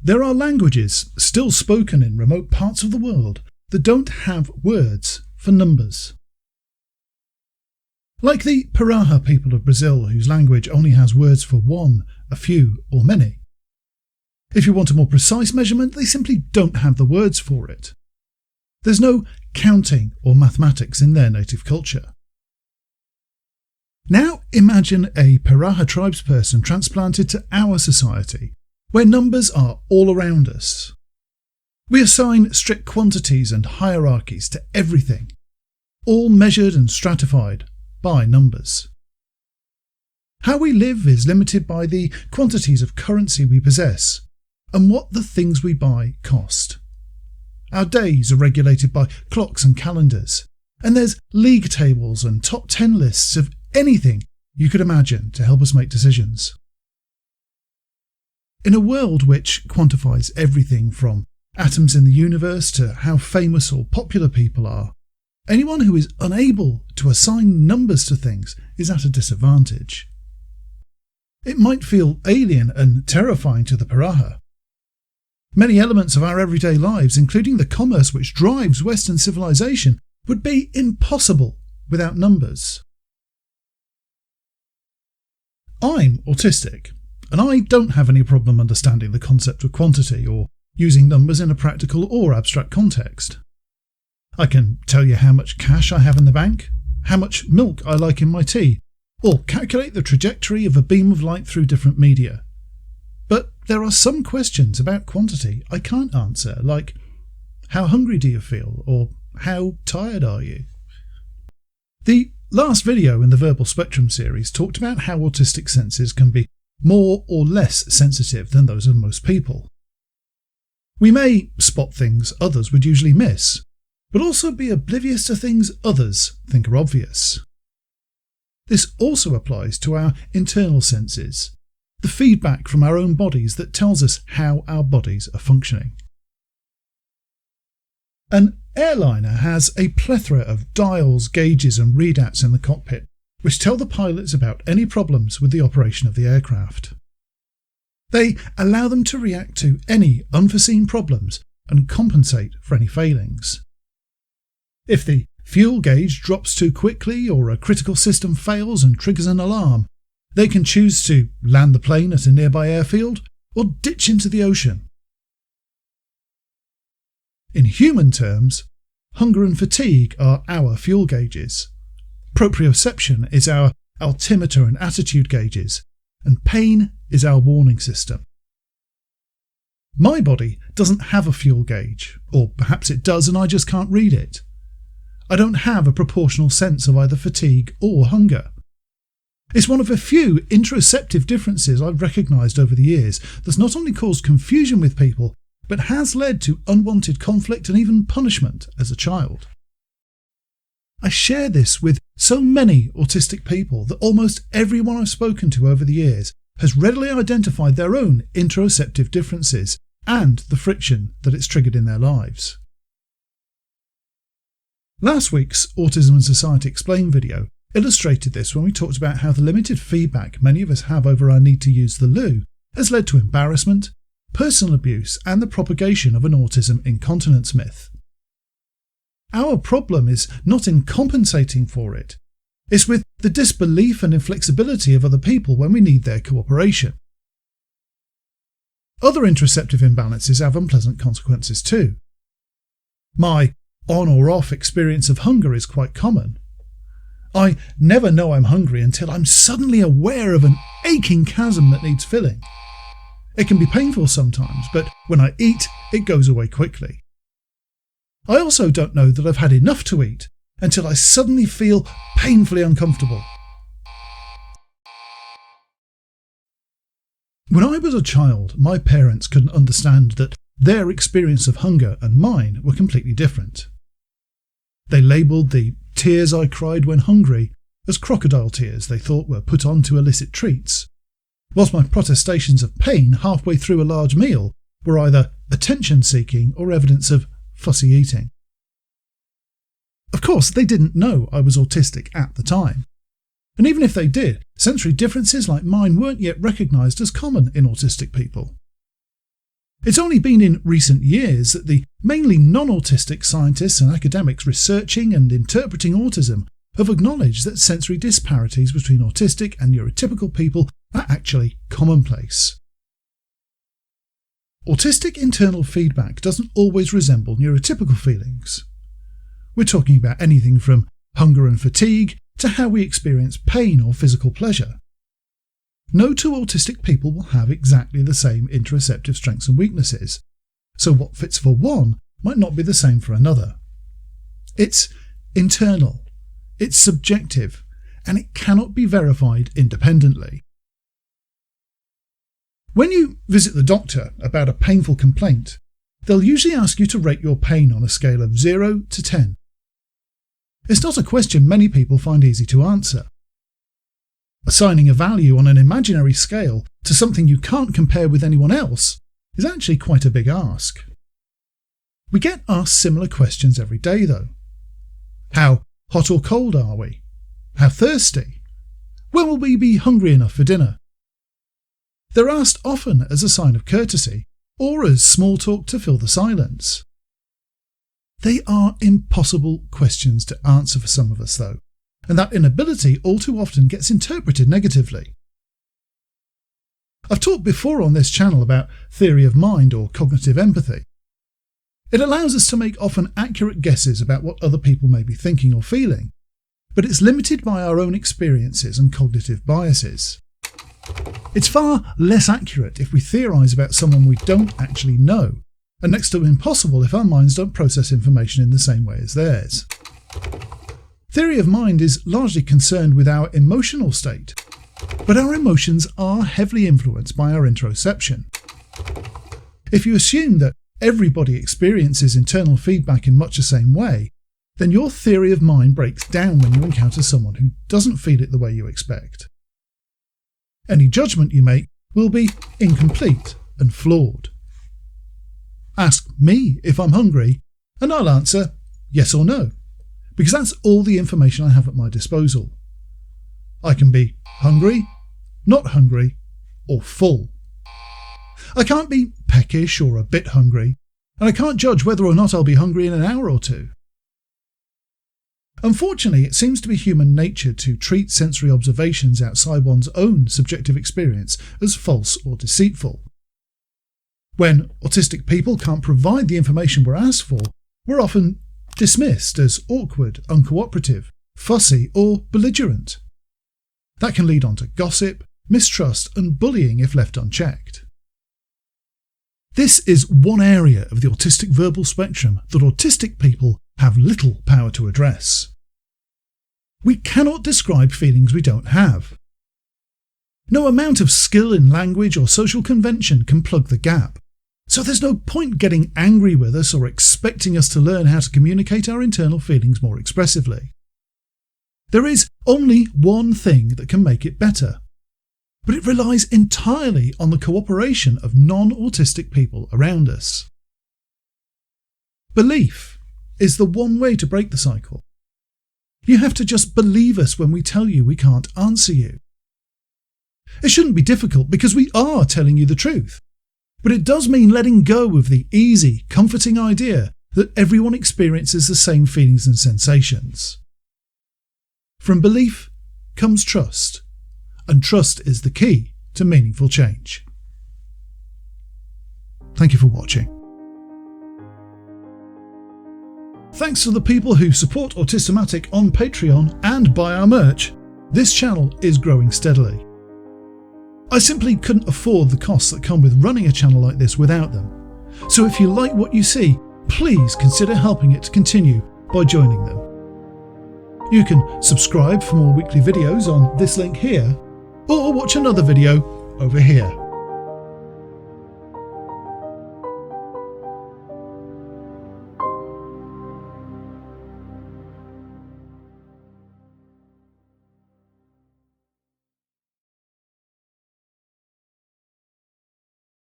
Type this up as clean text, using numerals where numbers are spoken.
There are languages still spoken in remote parts of the world that don't have words for numbers. Like the Pará people of Brazil, whose language only has words for one, a few, or many. If you want a more precise measurement, they simply don't have the words for it. There's no counting or mathematics in their native culture. Now imagine a Pará tribesperson transplanted to our society, where numbers are all around us. We assign strict quantities and hierarchies to everything, all measured and stratified by numbers. How we live is limited by the quantities of currency we possess and what the things we buy cost. Our days are regulated by clocks and calendars, and there's league tables and top 10 lists of anything you could imagine to help us make decisions. In a world which quantifies everything from atoms in the universe to how famous or popular people are, anyone who is unable to assign numbers to things is at a disadvantage. It might feel alien and terrifying to the Pará. Many elements of our everyday lives, including the commerce which drives Western civilization, would be impossible without numbers. I'm autistic, and I don't have any problem understanding the concept of quantity or using numbers in a practical or abstract context. I can tell you how much cash I have in the bank, how much milk I like in my tea, or calculate the trajectory of a beam of light through different media. But there are some questions about quantity I can't answer, like how hungry do you feel, or how tired are you? The last video in the Verbal Spectrum series talked about how autistic senses can be more or less sensitive than those of most people. We may spot things others would usually miss, but also be oblivious to things others think are obvious. This also applies to our internal senses, the feedback from our own bodies that tells us how our bodies are functioning. An airliner has a plethora of dials, gauges and readouts in the cockpit which tell the pilots about any problems with the operation of the aircraft. They allow them to react to any unforeseen problems and compensate for any failings. If the fuel gauge drops too quickly or a critical system fails and triggers an alarm, they can choose to land the plane at a nearby airfield or ditch into the ocean. In human terms, hunger and fatigue are our fuel gauges. Proprioception is our altimeter and attitude gauges, and pain is our warning system. My body doesn't have a fuel gauge, or perhaps it does and I just can't read it. I don't have a proportional sense of either fatigue or hunger. It's one of a few interoceptive differences I've recognised over the years that's not only caused confusion with people, but has led to unwanted conflict and even punishment as a child. I share this with so many autistic people that almost everyone I've spoken to over the years has readily identified their own interoceptive differences and the friction that it's triggered in their lives. Last week's Autism and Society Explained video illustrated this when we talked about how the limited feedback many of us have over our need to use the loo has led to embarrassment, personal abuse and the propagation of an autism incontinence myth. Our problem is not in compensating for it, it's with the disbelief and inflexibility of other people when we need their cooperation. Other interoceptive imbalances have unpleasant consequences too. My on or off experience of hunger is quite common. I never know I'm hungry until I'm suddenly aware of an aching chasm that needs filling. It can be painful sometimes, but when I eat, it goes away quickly. I also don't know that I've had enough to eat until I suddenly feel painfully uncomfortable. When I was a child, my parents couldn't understand that their experience of hunger and mine were completely different. They labelled the tears I cried when hungry as crocodile tears they thought were put on to elicit treats, whilst my protestations of pain halfway through a large meal were either attention-seeking or evidence of fussy eating. Of course, they didn't know I was autistic at the time, and even if they did, sensory differences like mine weren't yet recognised as common in autistic people. It's only been in recent years that the mainly non-autistic scientists and academics researching and interpreting autism have acknowledged that sensory disparities between autistic and neurotypical people are actually commonplace. Autistic internal feedback doesn't always resemble neurotypical feelings. We're talking about anything from hunger and fatigue to how we experience pain or physical pleasure. No two autistic people will have exactly the same interoceptive strengths and weaknesses, so what fits for one might not be the same for another. It's internal, it's subjective, and it cannot be verified independently. When you visit the doctor about a painful complaint, they'll usually ask you to rate your pain on a scale of 0 to 10. It's not a question many people find easy to answer. Assigning a value on an imaginary scale to something you can't compare with anyone else is actually quite a big ask. We get asked similar questions every day though. How hot or cold are we? How thirsty? When will we be hungry enough for dinner? They're asked often as a sign of courtesy or as small talk to fill the silence. They are impossible questions to answer for some of us though, and that inability all too often gets interpreted negatively. I've talked before on this channel about theory of mind or cognitive empathy. It allows us to make often accurate guesses about what other people may be thinking or feeling, but it's limited by our own experiences and cognitive biases. It's far less accurate if we theorise about someone we don't actually know, and next to impossible if our minds don't process information in the same way as theirs. Theory of mind is largely concerned with our emotional state, but our emotions are heavily influenced by our interoception. If you assume that everybody experiences internal feedback in much the same way, then your theory of mind breaks down when you encounter someone who doesn't feel it the way you expect. Any judgment you make will be incomplete and flawed. Ask me if I'm hungry, and I'll answer yes or no, because that's all the information I have at my disposal. I can be hungry, not hungry, or full. I can't be peckish or a bit hungry, and I can't judge whether or not I'll be hungry in an hour or two. Unfortunately, it seems to be human nature to treat sensory observations outside one's own subjective experience as false or deceitful. When autistic people can't provide the information we're asked for, we're often dismissed as awkward, uncooperative, fussy, or belligerent. That can lead on to gossip, mistrust, and bullying if left unchecked. This is one area of the autistic verbal spectrum that autistic people have little power to address. We cannot describe feelings we don't have. No amount of skill in language or social convention can plug the gap, so there's no point getting angry with us or expecting us to learn how to communicate our internal feelings more expressively. There is only one thing that can make it better, but it relies entirely on the cooperation of non-autistic people around us. Belief is the one way to break the cycle. You have to just believe us when we tell you we can't answer you. It shouldn't be difficult because we are telling you the truth, but it does mean letting go of the easy, comforting idea that everyone experiences the same feelings and sensations. From belief comes trust, and trust is the key to meaningful change. Thank you for watching. Thanks to the people who support Autismatic on Patreon and buy our merch, this channel is growing steadily. I simply couldn't afford the costs that come with running a channel like this without them, so if you like what you see, please consider helping it to continue by joining them. You can subscribe for more weekly videos on this link here, or watch another video over here.